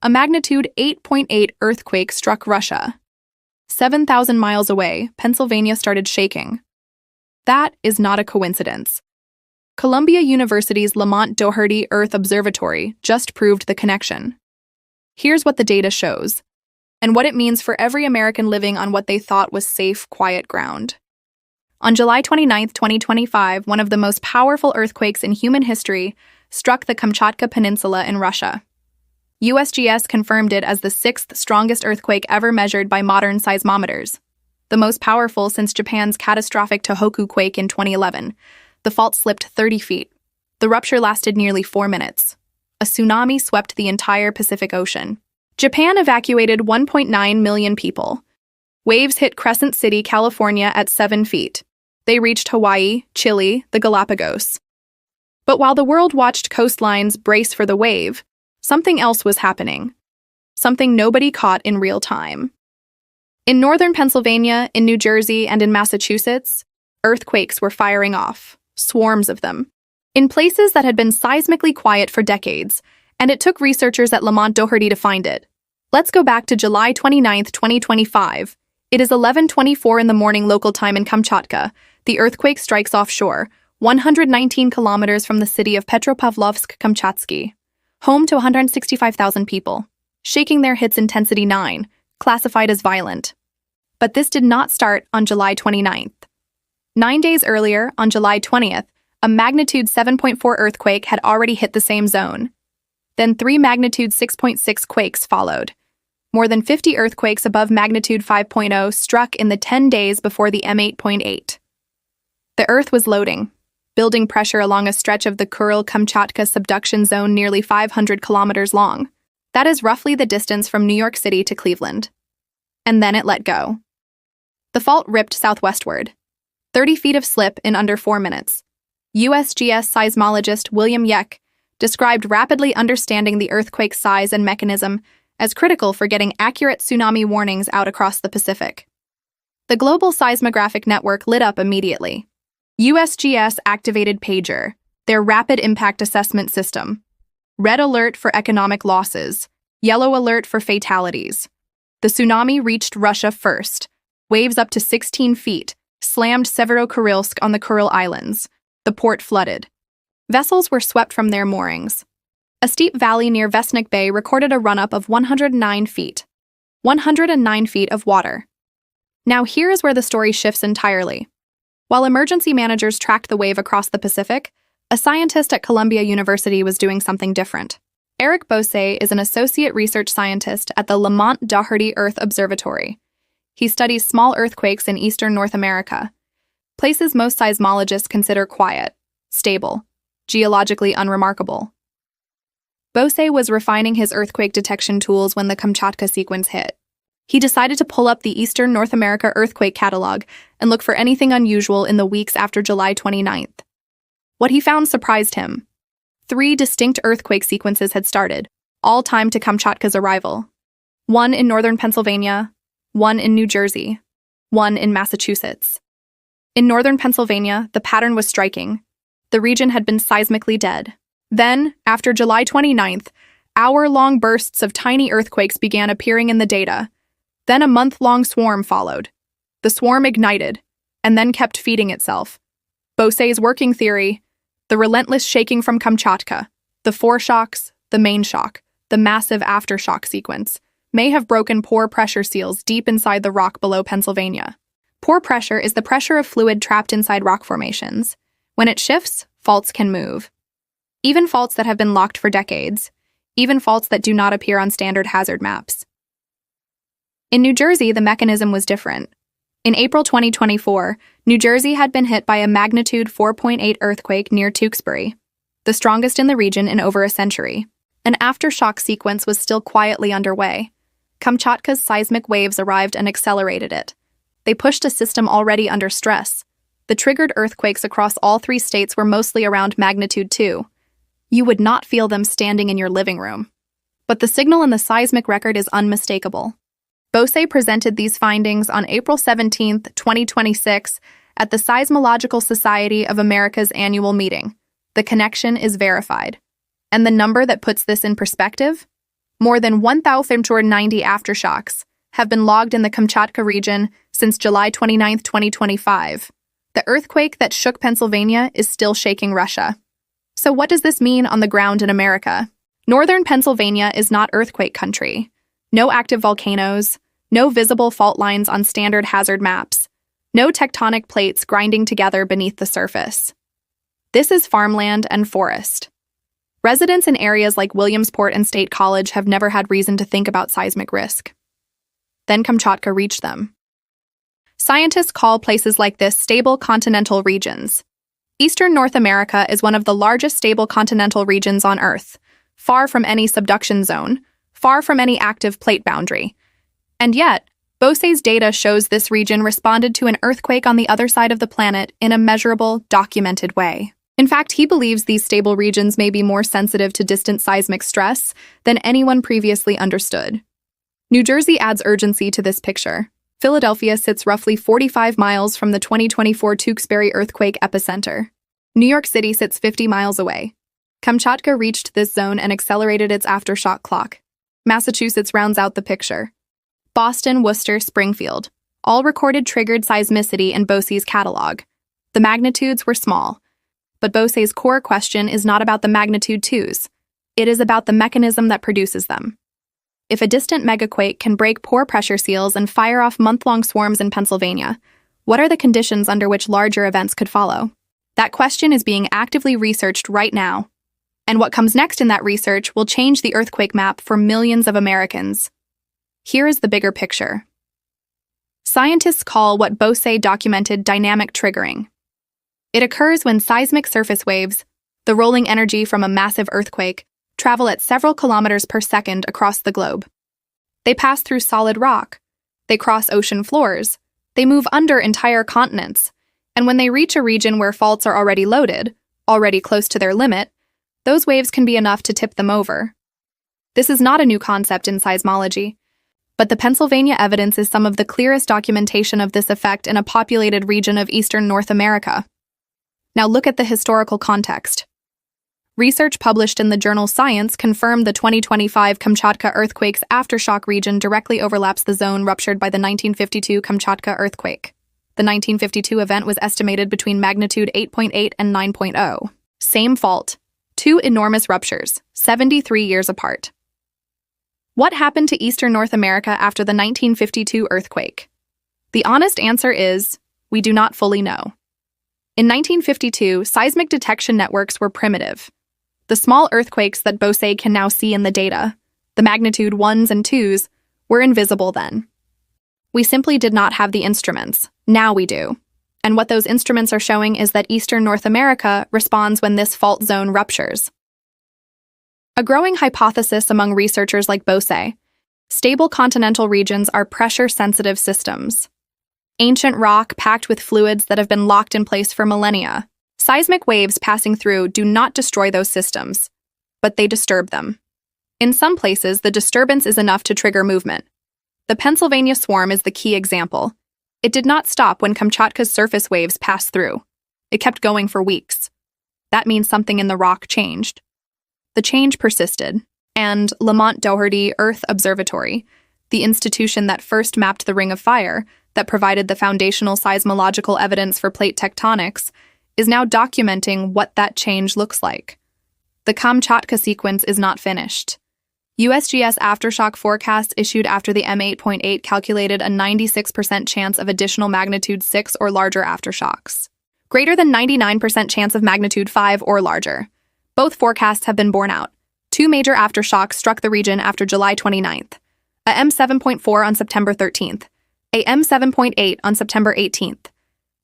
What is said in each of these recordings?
A magnitude 8.8 earthquake struck Russia. 7,000 miles away, Pennsylvania started shaking. That is not a coincidence. Columbia University's Lamont-Doherty Earth Observatory just proved the connection. Here's what the data shows, and what it means for every American living on what they thought was safe, quiet ground. On July 29, 2025, one of the most powerful earthquakes in human history struck the Kamchatka Peninsula in Russia. USGS confirmed it as the sixth strongest earthquake ever measured by modern seismometers, the most powerful since Japan's catastrophic Tohoku quake in 2011. The fault slipped 30 feet. The rupture lasted nearly 4 minutes. A tsunami swept the entire Pacific Ocean. Japan evacuated 1.9 million people. Waves hit Crescent City, California at 7 feet. They reached Hawaii, Chile, the Galapagos. But while the world watched coastlines brace for the wave, something else was happening. Something nobody caught in real time. In northern Pennsylvania, in New Jersey, and in Massachusetts, earthquakes were firing off, swarms of them, in places that had been seismically quiet for decades, and it took researchers at Lamont-Doherty to find it. Let's go back to July 29, 2025. It is 11:24 in the morning local time in Kamchatka. The earthquake strikes offshore, 119 kilometers from the city of Petropavlovsk-Kamchatsky, home to 165,000 people. Shaking there hits intensity 9, classified as violent. But this did not start on July 29th. 9 days earlier, on July 20th, a magnitude 7.4 earthquake had already hit the same zone. Then 3 magnitude 6.6 quakes followed. More than 50 earthquakes above magnitude 5.0 struck in the 10 days before the M8.8. The Earth was loading, building pressure along a stretch of the Kuril-Kamchatka subduction zone nearly 500 kilometers long. That is roughly the distance from New York City to Cleveland. And then it let go. The fault ripped southwestward. 30 feet of slip in under 4 minutes. USGS seismologist William Yeck described rapidly understanding the earthquake's size and mechanism as critical for getting accurate tsunami warnings out across the Pacific. The global seismographic network lit up immediately. USGS activated PAGER, their rapid impact assessment system. Red alert for economic losses, yellow alert for fatalities. The tsunami reached Russia first. Waves up to 16 feet slammed Severokurilsk on the Kuril Islands. The port flooded. Vessels were swept from their moorings. A steep valley near Vesnik Bay recorded a run-up of 109 feet. 109 feet of water. Now here is where the story shifts entirely. While emergency managers tracked the wave across the Pacific, a scientist at Columbia University was doing something different. Eric Bose is an associate research scientist at the Lamont-Doherty Earth Observatory. He studies small earthquakes in eastern North America, places most seismologists consider quiet, stable, geologically unremarkable. Bose was refining his earthquake detection tools when the Kamchatka sequence hit. He decided to pull up the Eastern North America earthquake catalog and look for anything unusual in the weeks after July 29th. What he found surprised him. 3 distinct earthquake sequences had started, all timed to Kamchatka's arrival. 1 in northern Pennsylvania, 1 in New Jersey, 1 in Massachusetts. In northern Pennsylvania, the pattern was striking. The region had been seismically dead. Then, after July 29th, hour-long bursts of tiny earthquakes began appearing in the data. Then a month-long swarm followed. The swarm ignited, and then kept feeding itself. Bose's working theory: the relentless shaking from Kamchatka, the foreshocks, the main shock, the massive aftershock sequence, may have broken pore pressure seals deep inside the rock below Pennsylvania. Pore pressure is the pressure of fluid trapped inside rock formations. When it shifts, faults can move. Even faults that have been locked for decades. Even faults that do not appear on standard hazard maps. In New Jersey, the mechanism was different. In April 2024, New Jersey had been hit by a magnitude 4.8 earthquake near Tewksbury, the strongest in the region in over a century. An aftershock sequence was still quietly underway. Kamchatka's seismic waves arrived and accelerated it. They pushed a system already under stress. The triggered earthquakes across all 3 states were mostly around magnitude 2. You would not feel them standing in your living room. But the signal in the seismic record is unmistakable. Bose presented these findings on April 17, 2026, at the Seismological Society of America's annual meeting. The connection is verified. And the number that puts this in perspective? More than 1,090 aftershocks have been logged in the Kamchatka region since July 29, 2025. The earthquake that shook Pennsylvania is still shaking Russia. So what does this mean on the ground in America? Northern Pennsylvania is not earthquake country. No active volcanoes, no visible fault lines on standard hazard maps, no tectonic plates grinding together beneath the surface. This is farmland and forest. Residents in areas like Williamsport and State College have never had reason to think about seismic risk. Then Kamchatka reached them. Scientists call places like this stable continental regions. Eastern North America is one of the largest stable continental regions on Earth, far from any subduction zone, far from any active plate boundary. And yet, Beausay's data shows this region responded to an earthquake on the other side of the planet in a measurable, documented way. In fact, he believes these stable regions may be more sensitive to distant seismic stress than anyone previously understood. New Jersey adds urgency to this picture. Philadelphia sits roughly 45 miles from the 2024 Tewksbury earthquake epicenter. New York City sits 50 miles away. Kamchatka reached this zone and accelerated its aftershock clock. Massachusetts rounds out the picture. Boston, Worcester, Springfield all recorded triggered seismicity in Beausay's catalog. The magnitudes were small, but Beausay's core question is not about the magnitude 2s. It is about the mechanism that produces them. If a distant megaquake can break pore pressure seals and fire off month-long swarms in Pennsylvania, what are the conditions under which larger events could follow? That question is being actively researched right now. And what comes next in that research will change the earthquake map for millions of Americans. Here is the bigger picture. Scientists call what Beausay documented dynamic triggering. It occurs when seismic surface waves, the rolling energy from a massive earthquake, travel at several kilometers per second across the globe. They pass through solid rock, they cross ocean floors, they move under entire continents, and when they reach a region where faults are already loaded, already close to their limit, those waves can be enough to tip them over. This is not a new concept in seismology, but the Pennsylvania evidence is some of the clearest documentation of this effect in a populated region of eastern North America. Now look at the historical context. Research published in the journal Science confirmed the 2025 Kamchatka earthquake's aftershock region directly overlaps the zone ruptured by the 1952 Kamchatka earthquake. The 1952 event was estimated between magnitude 8.8 and 9.0. Same fault. Two enormous ruptures, 73 years apart. What happened to eastern North America after the 1952 earthquake? The honest answer is, we do not fully know. In 1952, seismic detection networks were primitive. The small earthquakes that Beausay can now see in the data, the magnitude 1s and 2s, were invisible then. We simply did not have the instruments. Now we do. And what those instruments are showing is that eastern North America responds when this fault zone ruptures. A growing hypothesis among researchers like Beausay: stable continental regions are pressure-sensitive systems. Ancient rock packed with fluids that have been locked in place for millennia. Seismic waves passing through do not destroy those systems, but they disturb them. In some places, the disturbance is enough to trigger movement. The Pennsylvania swarm is the key example. It did not stop when Kamchatka's surface waves passed through. It kept going for weeks. That means something in the rock changed. The change persisted, and Lamont-Doherty Earth Observatory, the institution that first mapped the Ring of Fire, that provided the foundational seismological evidence for plate tectonics, is now documenting what that change looks like. The Kamchatka sequence is not finished. USGS aftershock forecasts issued after the M8.8 calculated a 96% chance of additional magnitude 6 or larger aftershocks. Greater than 99% chance of magnitude 5 or larger. Both forecasts have been borne out. Two major aftershocks struck the region after July 29th. A M7.4 on September 13th. A M7.8 on September 18th.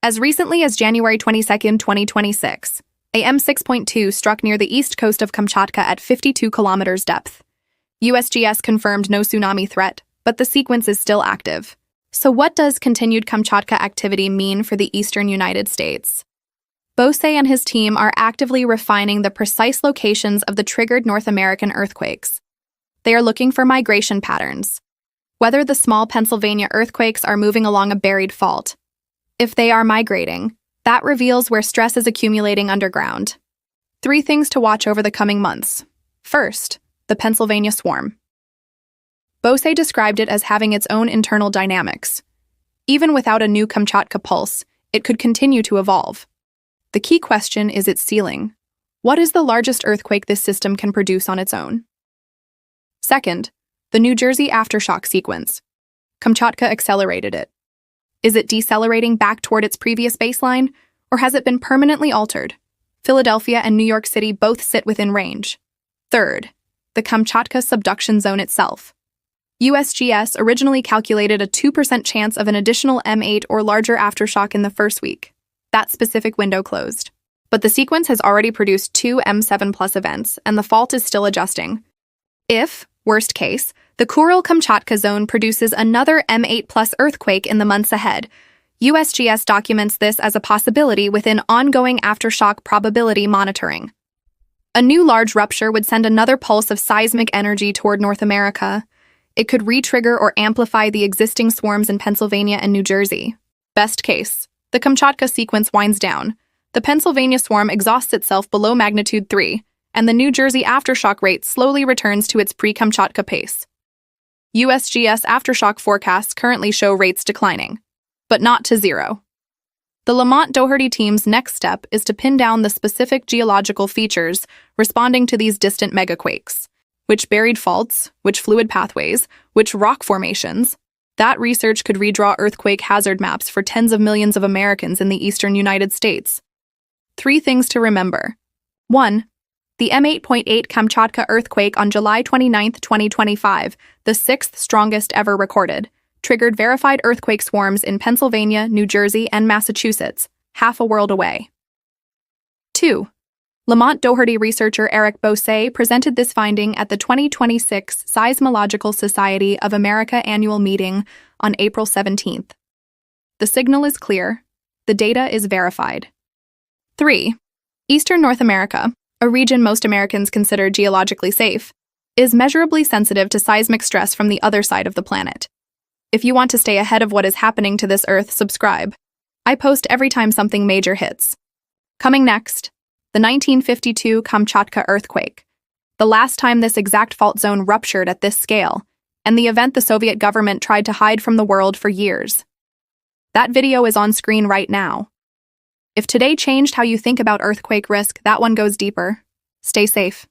As recently as January 22, 2026, a M6.2 struck near the east coast of Kamchatka at 52 kilometers depth. USGS confirmed no tsunami threat, but the sequence is still active. So what does continued Kamchatka activity mean for the eastern United States? Beausay and his team are actively refining the precise locations of the triggered North American earthquakes. They are looking for migration patterns. Whether the small Pennsylvania earthquakes are moving along a buried fault. If they are migrating, that reveals where stress is accumulating underground. 3 things to watch over the coming months. First, the Pennsylvania swarm. Bose described it as having its own internal dynamics. Even without a new Kamchatka pulse, it could continue to evolve. The key question is its ceiling. What is the largest earthquake this system can produce on its own? Second, the New Jersey aftershock sequence. Kamchatka accelerated it. Is it decelerating back toward its previous baseline, or has it been permanently altered? Philadelphia and New York City both sit within range. Third, the Kamchatka subduction zone itself. USGS originally calculated a 2% chance of an additional M8 or larger aftershock in the first week. That specific window closed. But the sequence has already produced 2 M7+ events, and the fault is still adjusting. If, worst case, the Kuril-Kamchatka zone produces another M8+ earthquake in the months ahead, USGS documents this as a possibility within ongoing aftershock probability monitoring. A new large rupture would send another pulse of seismic energy toward North America. It could re-trigger or amplify the existing swarms in Pennsylvania and New Jersey. Best case, the Kamchatka sequence winds down. The Pennsylvania swarm exhausts itself below magnitude 3, and the New Jersey aftershock rate slowly returns to its pre-Kamchatka pace. USGS aftershock forecasts currently show rates declining, but not to zero. The Lamont-Doherty team's next step is to pin down the specific geological features responding to these distant megaquakes. Which buried faults, which fluid pathways, which rock formations. That research could redraw earthquake hazard maps for tens of millions of Americans in the eastern United States. 3 things to remember. 1. The M8.8 Kamchatka earthquake on July 29, 2025, the 6th strongest ever recorded, triggered verified earthquake swarms in Pennsylvania, New Jersey, and Massachusetts, half a world away. 2. Lamont-Doherty researcher Eric Bose presented this finding at the 2026 Seismological Society of America annual meeting on April 17th. The signal is clear. The data is verified. 3. Eastern North America, a region most Americans consider geologically safe, is measurably sensitive to seismic stress from the other side of the planet. If you want to stay ahead of what is happening to this Earth, subscribe. I post every time something major hits. Coming next, the 1952 Kamchatka earthquake, the last time this exact fault zone ruptured at this scale, and the event the Soviet government tried to hide from the world for years. That video is on screen right now. If today changed how you think about earthquake risk, that one goes deeper. Stay safe.